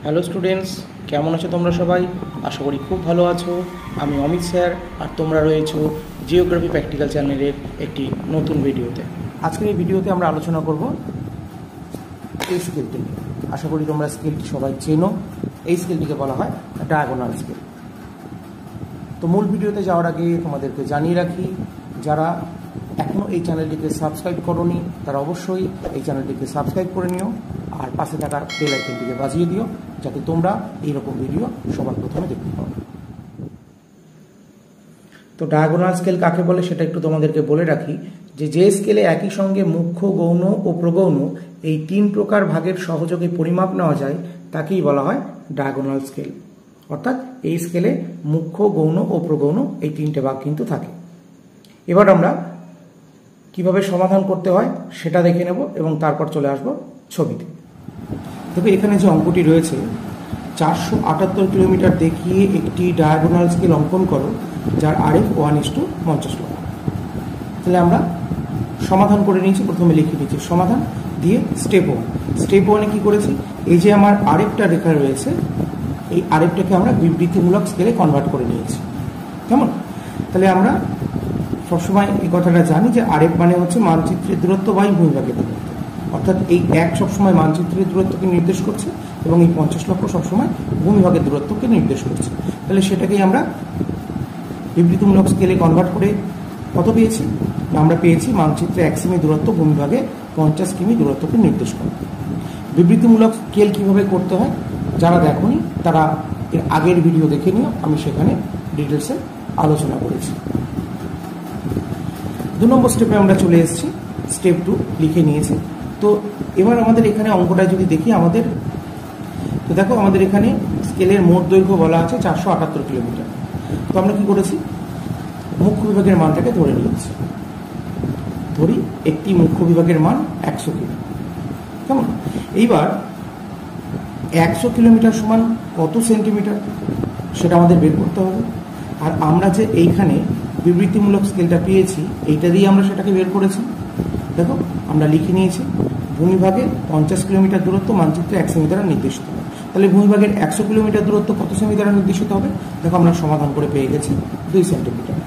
Hello students, কেমন আছো তোমরা সবাই? আশা করি খুব ভালো আছো। আমি অমিত স্যার, আর তোমরা রয়েছো জিওগ্রাফি প্র্যাকটিক্যাল চ্যানেলের একটি নতুন ভিডিওতে। আজকের এই ভিডিওতে আমরা আলোচনা করব এই স্কেলটি নিয়ে। আশা করি তোমরা স্কেলটি সবাই চেনো। এই স্কেলটিকে বলা হয় ডায়াগোনাল স্কেল। তো মূল ভিডিওতে যাওয়ার আগে তোমাদেরকে জানিয়ে রাখি, যারা এখনও এই চ্যানেলটিকে সাবস্ক্রাইব করোনি তারা অবশ্যই এই চ্যানেলটিকে সাবস্ক্রাইব করে নিও, আর পাশে থাকা বেল আইকনটিকে বাজিয়ে দিও যাতে তোমরা এইরকম ভিডিও সবার প্রথমে দেখতে পাও। তো ডায়াগোনাল স্কেল কাকে বলে সেটা একটু তোমাদেরকে বলে রাখি, যে স্কেলে একই সঙ্গে মুখ্য, গৌণ ও প্রগৌণ এই তিন প্রকার ভাগের সহযোগে পরিমাপ নেওয়া যায় তাকেই বলা হয় ডায়াগোনাল স্কেল। অর্থাৎ এই স্কেলে মুখ্য, গৌণ ও প্রগৌণ এই তিনটে ভাগ কিন্তু থাকে। এবার আমরা কিভাবে সমাধান করতে হয় সেটা দেখে নেব এবং তারপর চলে আসব ছবিতে। তবে এখানে যে অঙ্কটি রয়েছে 478 কিলোমিটার দেখিয়ে একটি ডায়াগোনাল স্কেল অঙ্কন করো যার RF 1:50 লক্ষ। তাহলে আমরা সমাধান করে নিয়েছি, প্রথমে লিখে নিয়েছি সমাধান দিয়ে স্টেপ ওয়ানে কি করেছি, এই যে আমার আরেকটা রেখা রয়েছে এই আরেকটাকে আমরা বিবৃতিমূলক স্কেলে কনভার্ট করে নিয়েছি। কেমন? তাহলে আমরা সবসময় এই কথাটা জানি যে RF মানে হচ্ছে মানচিত্রের দূরত্ব বাই ভূমিভাগের দূরত্ব। অর্থাৎ এই 1 সবসময় মানচিত্রের দূরত্বকে নির্দেশ করছে এবং এই 50 লক্ষ সবসময় ভূমিভাগের দূরত্বকে নির্দেশ করছে। তাহলে সেটাকেই আমরা বিবৃতিমূলক স্কেলে কনভার্ট করে কত পেয়েছি? আমরা পেয়েছি মানচিত্রে 1 সেমি দূরত্ব ভূমিভাগে 50 কিমি দূরত্বকে নির্দেশ করে। বিবৃতিমূলক স্কেল কিভাবে করতে হয় যারা দেখোনি তারা এর আগের ভিডিও দেখে নিও, আমি সেখানে ডিটেলসে আলোচনা করেছি। 2 নম্বর স্টেপে আমরা চলে এসেছি, স্টেপ 2 লিখে নিয়েছি। তো এবার আমাদের এখানে অঙ্কটা যদি দেখি, তো দেখো আমাদের এখানে স্কেলের মোট দৈর্ঘ্য বলা আছে 478 কিলোমিটার। তো আমরা কি করেছি, মুখ্য বিভাগের মানটাকে ধরে নিয়েছি। ধরি একটি মুখ্য বিভাগের মান 100 কিমি। কেমন? এইবার 100 কিলোমিটার সমান কত সেন্টিমিটার সেটা আমাদের বের করতে হবে। আর আমরা যে এইখানে বিবৃতিমূলক স্কেলটা পেয়েছি এইটা দিয়ে আমরা সেটাকে বের করেছি। দেখো আমরা লিখে নিয়েছি ভূমিভাগে 50 কিলোমিটার দূরত্ব মানচিত্রে 1 সেমি দ্বারা নির্দেশিত হবে। তাহলে ভূমিভাগের 100 কিলোমিটার দূরত্ব কত সেমি দ্বারা নির্দেশিত হবে? দেখো আমরা সমাধান করে পেয়ে গেছি 2 সেন্টিমিটার।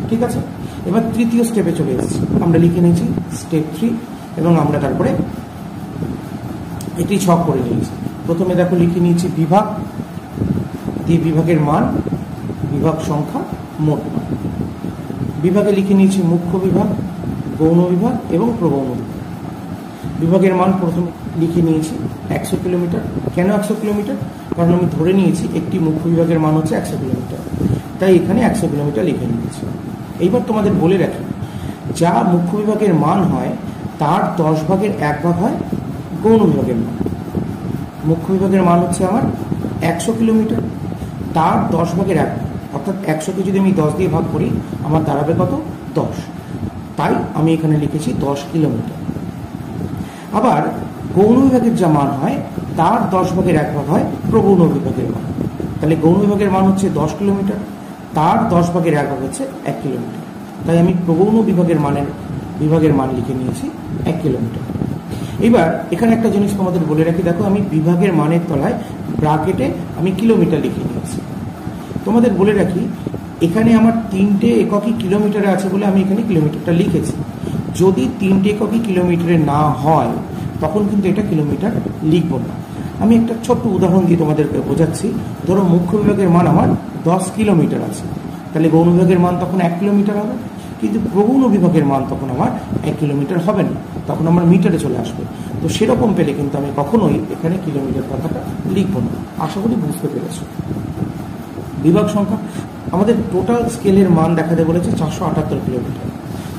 ঠিক আছে, এবার তৃতীয় স্টেপে চলে এসেছি। আমরা লিখে নিয়েছি স্টেপ 3 এবং আমরা তারপরে এটি ছক করে নিয়েছি। প্রথমে দেখো লিখে নিয়েছি বিভাগ দিয়ে বিভাগের মান, বিভাগ সংখ্যা, মোট মান। বিভাগে লিখে নিয়েছি মুখ্য বিভাগ, গৌণ বিভাগ এবং প্রগৌণ বিভাগ। বিভাগের মান প্রথমে লিখে নিয়েছি 100 কিলোমিটার। কেন 100 কিলোমিটার? কারণ আমি ধরে নিয়েছি একটি মুখ্য বিভাগের মান হচ্ছে 100 কিলোমিটার, তাই এখানে 100 কিলোমিটার লিখে নিয়েছি। এইবার তোমাদের বলে রাখি, যা মুখ্য বিভাগের মান হয় তার 10 ভাগের 1 ভাগ হয় গৌণ বিভাগের মান। মুখ্য বিভাগের মান হচ্ছে আমার 100 কিলোমিটার, তার 10 ভাগের 1 ভাগ, অর্থাৎ 100কে যদি আমি 10 দিয়ে ভাগ করি আমার দাঁড়াবে কত? 10। তাই আমি এখানে লিখেছি 10 কিলোমিটার। আবার গৌণ বিভাগের যা মান হয় তার 10 ভাগের 1 ভাগ হয় প্রগৌণ বিভাগের মান। তাহলে গৌণ বিভাগের মান হচ্ছে 10 কিলোমিটার, তার 10 ভাগের 1 ভাগ হচ্ছে 1 কিলোমিটার। তাই আমি প্রগৌণ বিভাগের মান লিখে নিয়েছি 1 কিলোমিটার। এবার এখানে একটা জিনিস তোমাদের বলে রাখি, দেখো আমি বিভাগের মানের তলায় ব্র্যাকেটে আমি কিলোমিটার লিখে নিয়েছি। তোমাদের বলে রাখি এখানে আমার 3টে এককই কিলোমিটারে আছে বলে আমি এখানে কিলোমিটারটা লিখেছি। যদি 3টে এককই কিলোমিটারে না হয় তখন কিন্তু এটা কিলোমিটার লিখব না। আমি একটা ছোট্ট উদাহরণ দিয়ে তোমাদেরকে বোঝাচ্ছি। ধরো মুখ্য বিভাগের মান আমার 10 কিলোমিটার আছে, তাহলে গৌণ বিভাগের মান তখন 1 কিলোমিটার হবে। কিন্তু প্রগৌণ বিভাগের মান তখন আমার 1 কিলোমিটার হবে না, তখন আমার মিটারে চলে আসবে। তো সেরকম পেলে কিন্তু আমি কখনোই এখানে কিলোমিটার কথাটা লিখব না। আশা করি বুঝতে পেরেছো। বিভাগ সংখ্যা, আমাদের টোটাল স্কেলের মান দেখাতে বলেছে 478 কিলোমিটার।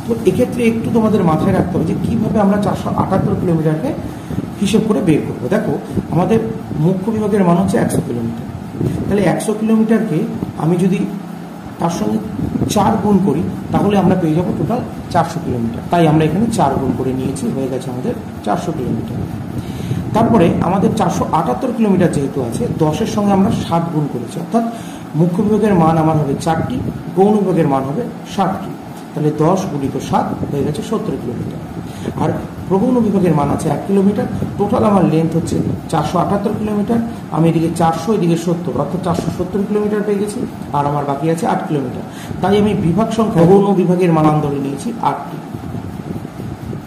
তো এক্ষেত্রে একটু তোমাদের মাথায় রাখতে হবে যে কীভাবে আমরা 478 কিলোমিটারকে হিসেব করে বের করবো। দেখো আমাদের মুখ্য বিভাগের মান হচ্ছে 100 কিলোমিটার, তাহলে 100 কিলোমিটারকে আমি যদি তার সঙ্গে 4 গুণ করি তাহলে আমরা পেয়ে যাবো টোটাল 400 কিলোমিটার। তাই আমরা এখানে 4 গুণ করে নিয়েছি, হয়ে গেছে আমাদের 400 কিলোমিটার। তারপরে আমাদের 478 কিলোমিটার যেহেতু আছে 10-এর সঙ্গে আমরা 7 গুণ করেছি, অর্থাৎ মুখ্য বিভাগের মান আমার হবে 4টি, গৌণ বিভাগের মান হবে 7টি। তাহলে 10 গুণিত 7 হয়ে গেছে 70 কিলোমিটার। আর প্রগৌণ বিভাগের মান আছে 1 কিলোমিটার। টোটাল আমার লেন্থ হচ্ছে 478 কিলোমিটার। আমি এদিকে 400, এদিকে 70, অর্থাৎ 470 কিলোমিটার পেয়ে গেছি। আর আমার বাকি আছে 8 কিলোমিটার। তাই আমি বিভাগ সংখ্যা প্রগৌণ বিভাগের মান ধরে নিয়েছি 8টি।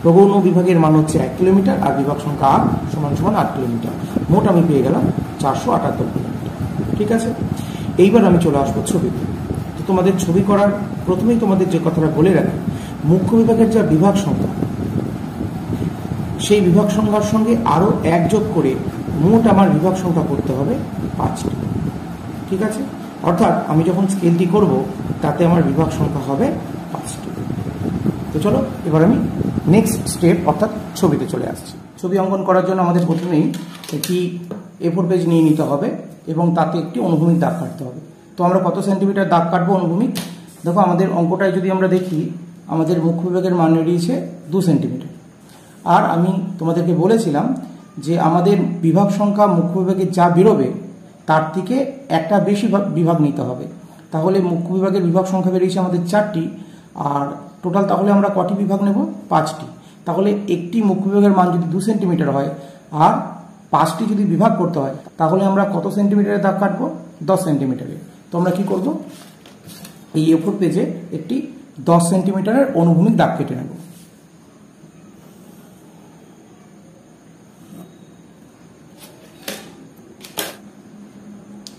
প্রগৌণ বিভাগের মান হচ্ছে 1 কিলোমিটার আর বিভাগ সংখ্যা 8 সমান সমান 8 কিলোমিটার। মোট আমি পেয়ে গেলাম 478 কিলোমিটার। ঠিক আছে, এইবার আমি চলে আসবো ছবিতে। তো তোমাদের ছবি করার প্রথমেই তোমাদের যে কথাটা বলে রাখি, মুখ্য বিভাগের যা বিভাগ সংখ্যা, সেই বিভাগ সংখ্যার সঙ্গে আরও 1 যোগ করে মোট আমার বিভাগ সংখ্যা করতে হবে 5টি। ঠিক আছে, অর্থাৎ আমি যখন স্কেলটি করব তাতে আমার বিভাগ সংখ্যা হবে 5টি। তো চলো এবার আমি নেক্সট স্টেপ অর্থাৎ ছবিতে চলে আসছি। ছবি অঙ্কন করার জন্য আমাদের প্রথমেই একটি A4 পেজ নিয়ে নিতে হবে এবং তাতে একটি অনুভূমিক দাগ কাটতে হবে। তো আমরা কত সেন্টিমিটার দাগ কাটবো অনুভূমিক? দেখো আমাদের অঙ্কটায় যদি আমরা দেখি, আমাদের মুখ্য বিভাগের মান বেরিয়েছে 2 সেন্টিমিটার। আর আমি তোমাদেরকে বলেছিলাম যে আমাদের বিভাগ সংখ্যা মুখ্য বিভাগে যা বেরোবে তার থেকে একটা বেশি বিভাগ নিতে হবে। তাহলে মুখ্য বিভাগের বিভাগ সংখ্যা বেরিয়েছে আমাদের 4টি, আর টোটাল তাহলে আমরা কটি বিভাগ নেব? 5টি। তাহলে একটি মুখ্য বিভাগের মান যদি 2 সেন্টিমিটার হয় আর 5টি যদি বিভাগ করতে হয়, তাহলে আমরা কত সেন্টিমিটারের দাগ কাটবো? 10 সেন্টিমিটারের। তো আমরা কি করব? এই A4 পেজে একটি 10 সেন্টিমিটারের অনুভূমিক দাগ কেটে নেব।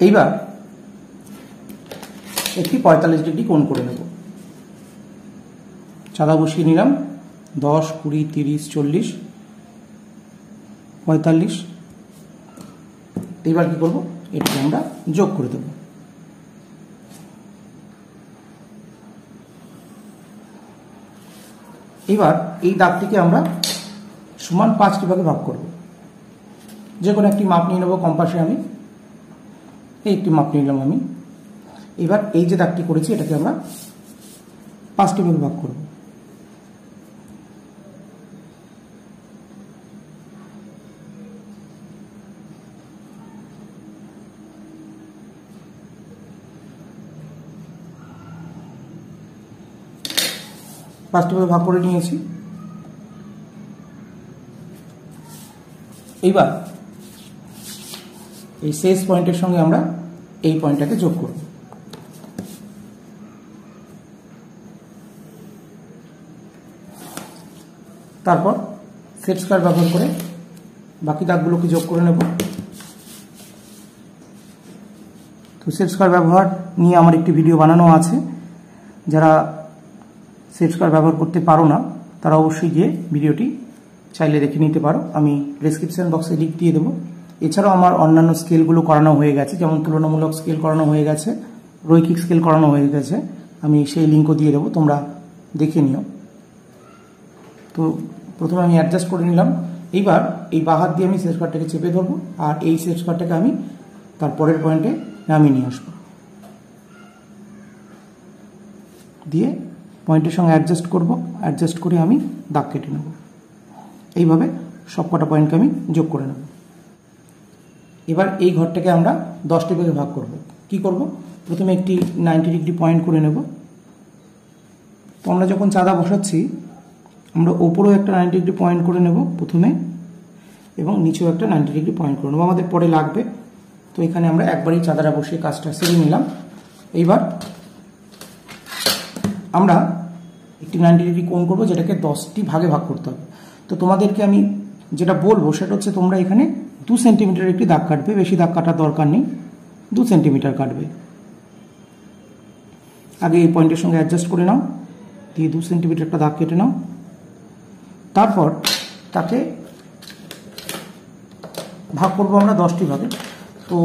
এইবার একটি 45 ডিগ্রি কোণ করে নেব। চাঁদা বসিয়ে নিলাম 10, 20, 30, 40, 45। এইবার কি করব? এটাকে আমরা যোগ করে দেব। এবার এই দাগটিকে আমরা সমান 5টি ভাগে ভাগ করব। যে কোনো একটি মাপ নিয়ে নেব কম্পাসে। আমি এই একটি মাপ নিলাম আমি। এবার এই যে দাগটি করেছি এটাকে আমরা 5টি ভাগে ভাগ করব। পাঁচটি ভাগে ভাগ করে নিয়েছি। এইবার এই শেষ পয়েন্টের সঙ্গে আমরা এই পয়েন্টটাকে যোগ করব। তারপর সেট স্কয়ার ব্যবহার করে বাকি দাগগুলোকে যোগ করে নেব। তো সেট স্কয়ার ব্যবহার নিয়ে আমার একটি ভিডিও বানানো আছে। যারা সেট স্কয়ার ব্যবহার করতে পারো না তারা অবশ্যই গিয়ে ভিডিওটি চাইলে দেখে নিতে পারো। আমি ডেসক্রিপশন বক্সে লিংক দিয়ে দেবো। এছাড়াও আমার অন্যান্য স্কেলগুলো করানো হয়ে গেছে, যেমন তুলনামূলক স্কেল করানো হয়ে গেছে, রৈখিক স্কেল করানো হয়ে গেছে। আমি সেই লিঙ্কও দিয়ে দেবো, তোমরা দেখে নিও। তো প্রথমে আমি অ্যাডজাস্ট করে নিলাম। এইবার এই বাঁ হাত দিয়ে আমি সেট স্কয়ারটাকে চেপে ধরবো আর এই সেট স্কয়ারটাকে আমি তার পরের পয়েন্টে নামিয়ে নিয়ে আসবো। দিয়ে পয়েন্টের সঙ্গে অ্যাডজাস্ট করব, অ্যাডজাস্ট করে আমি দাগ কেটে নেব। এইভাবে সব কটা পয়েন্টকে আমি যোগ করে নেব। এবার এই ঘরটাকে আমরা 10টি ভাগে ভাগ করব। কি করব? প্রথমে একটি 90 ডিগ্রি পয়েন্ট করে নেব। তো আমরা যখন চাঁদা বসাচ্ছি আমরা ওপরেও একটা 90 ডিগ্রি পয়েন্ট করে নেব প্রথমে, এবং নিচেও একটা 90 ডিগ্রি পয়েন্ট করে নেব, আমাদের পরে লাগবে। তো এখানে আমরা একবারই চাঁদাটা বসিয়ে কাজটা সেরে নিলাম। এইবার আমরা একটি 90 ডিগ্রি কোণ করবো, যেটাকে 10টি ভাগে ভাগ করতে হবে। তো তোমাদেরকে আমি যেটা বলবো সেটা হচ্ছে তোমরা এখানে 2 সেন্টিমিটার একটি দাগ কাটবে, বেশি দাগ কাটার দরকার নেই, 2 সেন্টিমিটার কাটবে। আগে এই পয়েন্টের সঙ্গে অ্যাডজাস্ট করে নাও, দিয়ে 2 সেন্টিমিটার একটা দাগ কেটে নাও। তারপর তাকে ভাগ করবো আমরা 10টি ভাগে। তো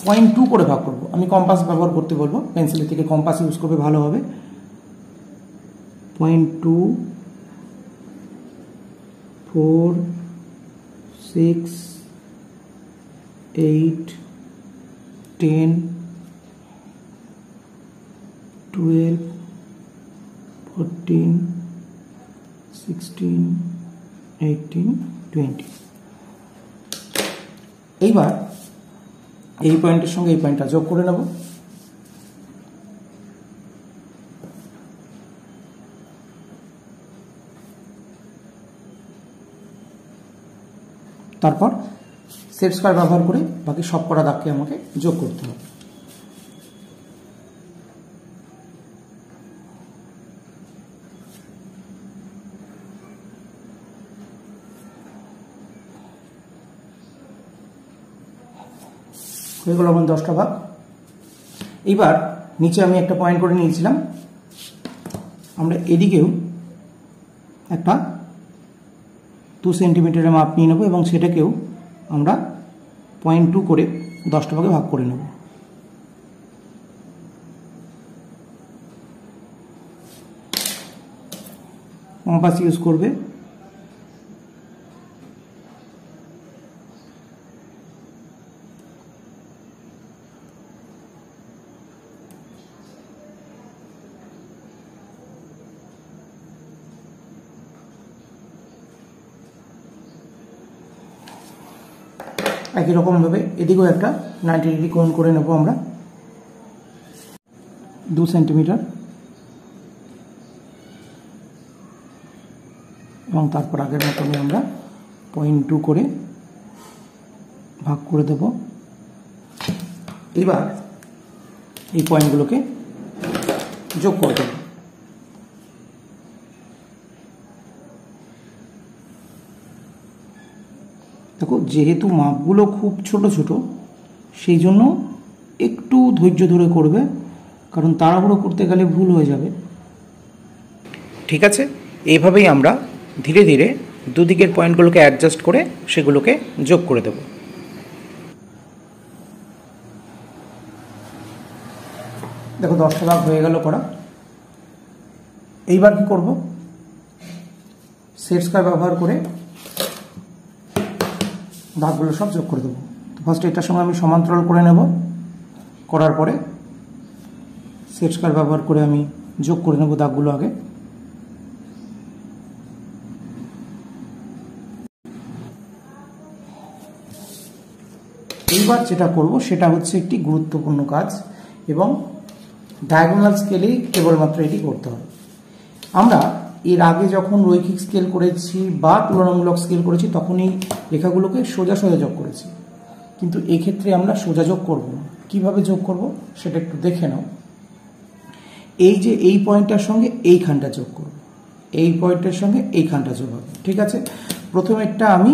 0.2 করে ভাগ করবো। আমি কম্পাস ব্যবহার করতে বলবো, পেন্সিলের থেকে কম্পাস ইউজ করবে ভালো হবে। 0.2, 4, 6, 8, 10, 12, 14, 16, 18, 20। এইবার এই পয়েন্টের সঙ্গে এই পয়েন্টটা যোগ করে নেব। তারপর সেট স্কয়ার ব্যবহার করে বাকি সব কটা দাগকে আমাকে যোগ করতে হবে। হয়ে গেল আমার 10টা ভাগ। এবার নিচে আমি একটা পয়েন্ট করে নিয়েছিলাম, আমরা এদিকেও একটা 2 সেন্টিমিটারের মাপ নিয়ে নেব এবং সেটাকেও আমরা 0.2 করে 10টা ভাগে ভাগ করে নেব। কম্পাস ইউজ করবে। একই রকমভাবে এদিকেও একটা 90 ডিগ্রি কোণ করে নেব আমরা 2 সেন্টিমিটার এবং তারপর আগের মতনই আমরা 0.2 করে ভাগ করে দেব। এবার এই পয়েন্টগুলোকে যোগ করে দেব। দেখো যেহেতু মাপগুলো খুব ছোট ছোট সেই জন্য একটু ধৈর্য ধরে করবে, কারণ তাড়াহুড়ো করতে গেলে ভুল হয়ে যাবে। ঠিক আছে, এইভাবেই আমরা ধীরে ধীরে দুদিকের পয়েন্টগুলোকে অ্যাডজাস্ট করে সেগুলোকে যোগ করে দেব। দেখো 10টা ভাগ হয়ে গেল করা। এইবার কি করব, সেট স্কয়ার ব্যবহার করে দাগগুলো সব যোগ করে দেবো। তো ফার্স্টে এটার সঙ্গে আমি সমান্তরাল করে নেব, করার পরে সেট স্কয়ার ব্যবহার করে আমি যোগ করে নেব দাগগুলো আগে। এইবার যেটা করব সেটা হচ্ছে একটি গুরুত্বপূর্ণ কাজ এবং ডায়াগোনাল স্কেলেই কেবলমাত্র এটি করতে হবে। আমরা এর আগে যখন রৈখিক স্কেল করেছি বা তুলনামূলক স্কেল করেছি তখন এই রেখাগুলোকে সোজা সোজা যোগ করেছি, কিন্তু এক্ষেত্রে আমরা সোজা যোগ করব না। কীভাবে যোগ করব সেটা একটু দেখে নাও। এই যে এই পয়েন্টটার সঙ্গে এইখানটা যোগ করব, এই পয়েন্টের সঙ্গে এইখানটা যোগ হবে। ঠিক আছে, প্রথমেরটা আমি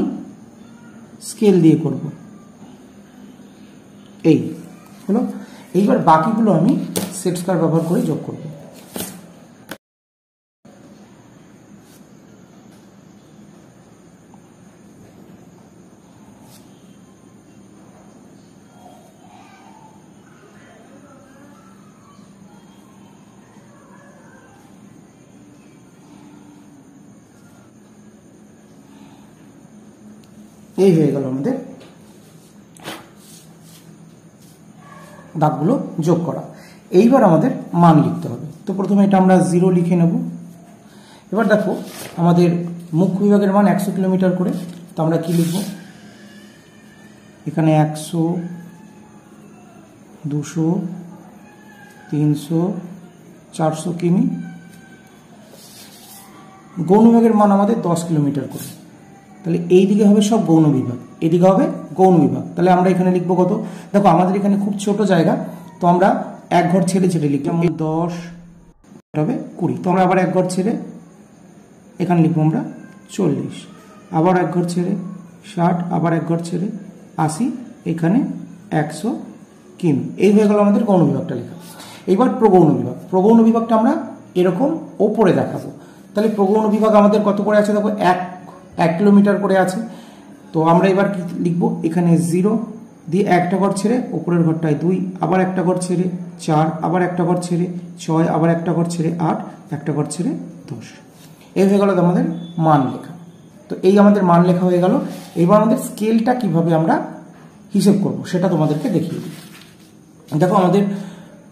স্কেল দিয়ে করব, এই হলো। এইবার বাকিগুলো আমি সেট স্কয়ার ব্যবহার করে যোগ করব। এই হয়ে গেল আমাদের দাগগুলো যোগ করা। এইবার আমাদের মান লিখতে হবে। তো প্রথমে এটা আমরা 0 লিখে নেব। এবার দেখো আমাদের মুখ্য বিভাগের মান 100 কিলোমিটার করে, তো আমরা কি লিখব, এখানে 100, 200, 300, 400 কিমি। গৌণ বিভাগের মান আমাদের 10 কিলোমিটার করে, তাহলে এই দিকে হবে সব গৌণ বিভাগ, এদিকে হবে গৌণ বিভাগ। তাহলে আমরা এখানে লিখবো কত, দেখো আমাদের এখানে খুব ছোট জায়গা, তো আমরা এক ঘর ছেড়ে ছেড়ে লিখলাম। 10 হবে 20, তো আমরা আবার এক ঘর ছেড়ে এখানে লিখবো আমরা 40, আবার এক ঘর ছেড়ে 60, আবার এক ঘর ছেড়ে 80, এখানে 100 কিমি। এই হয়ে গেল আমাদের গৌণ বিভাগটা লেখা। এইবার প্রগৌণ বিভাগ। প্রগৌণ বিভাগটা আমরা এরকম ওপরে দেখাবো। তাহলে প্রগৌণ বিভাগ আমাদের কত করে আছে, দেখো 1 কিলোমিটার করে আছে। তো আমরা এবার কি লিখবো, এখানে 0 দিয়ে একটা ঘর ছেড়ে উপরের ঘরটায় 2, আবার একটা ঘর ছেড়ে 4, আবার একটা ঘর ছেড়ে 6, আবার একটা ঘর ছেড়ে 8, একটা ঘর ছেড়ে 10। এই হয়ে গেল আমাদের মান লেখা। তো এই আমাদের মান লেখা হয়ে গেল। এবার আমাদের স্কেলটা কিভাবে আমরা হিসেব করব সেটা তোমাদেরকে দেখিয়ে দিই। দেখো আমাদের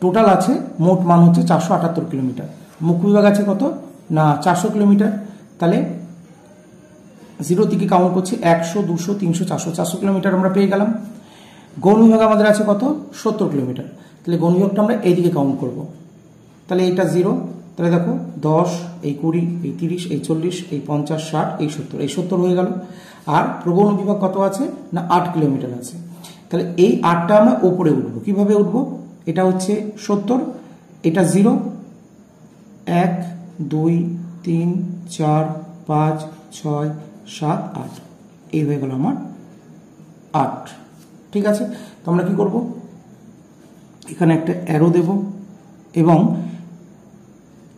টোটাল আছে, মোট মান হচ্ছে 478 কিলোমিটার। মুখ্য বিভাগ আছে কত না 400 কিলোমিটার। তাহলে 0 থেকে কাউন্ট করছি 100, 200, 300, 400, 400 কিলোমিটার আমরা পেয়ে গেলাম। গৌণ বিভাগ আমাদের আছে কত 70 কিলোমিটার। তাহলে গৌণ বিভাগটা আমরা এইদিকে কাউন্ট করব। তাহলে এইটা 0, তাহলে দেখো 10, এই 20, এই 30, এই 40, এই 50, 60, এই 70, এই 70 হয়ে গেল। আর প্রবণ বিভাগ কত আছে না 8 কিলোমিটার আছে। তাহলে এই 8টা আমরা ওপরে উঠবো। কিভাবে উঠবো? এটা হচ্ছে 70, এটা 0, 1 2 3 4 5 6 7 8, এই হয়ে গেল আমার 8। ঠিক আছে, তো আমরা কি করব, এখানে একটা অ্যারো দেব এবং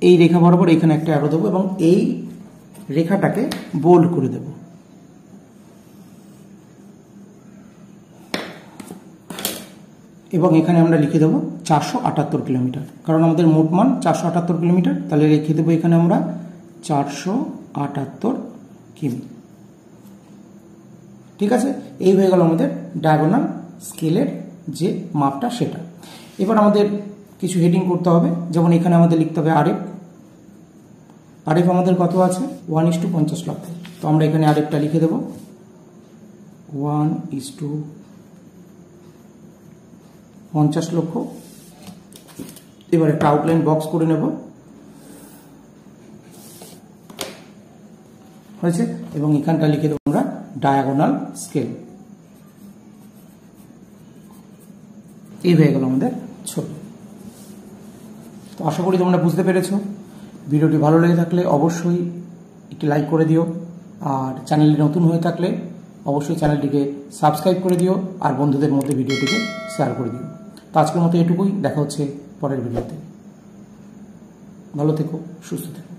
এই রেখা বরাবর এখানে একটা অ্যারো দেব এবং এই রেখাটাকে বোল্ড করে দেব। এবং এখানে আমরা লিখে দেবো 478 কিলোমিটার, কারণ আমাদের মোট মান 478 কিলোমিটার। তাহলে লিখে দেবো এখানে আমরা 478 কিমি। ঠিক আছে, এই হয়ে গেল আমাদের ডায়াগোনাল স্কেলের যে মাপটা সেটা। এবার আমাদের কিছু হেডিং করতে হবে, যেমন এখানে আমাদের লিখতে হবে আরএফ। আরএফ আমাদের কত আছে 1:50 লক্ষ। তো আমরা এখানে আরএফটা লিখে দেব 1:50 লক্ষ। এবার একটা আউটলাইন বক্স করে নেব, হয়েছে। এবং এখানটা লিখে দেবো আমরা ডায়াগোনাল স্কেল। এই হয়ে গেল আমাদের ছবি। তো আশা করি তোমরা বুঝতে পেরেছো। ভিডিওটি ভালো লেগে থাকলে অবশ্যই একটি লাইক করে দিও, আর চ্যানেলটি নতুন হয়ে থাকলে অবশ্যই চ্যানেলটিকে সাবস্ক্রাইব করে দিও, আর বন্ধুদের মধ্যে ভিডিওটিকে শেয়ার করে দিও। তো আজকের মতো এটুকুই, দেখা হচ্ছে পরের ভিডিওতে। ভালো থেকো, সুস্থ থেকো।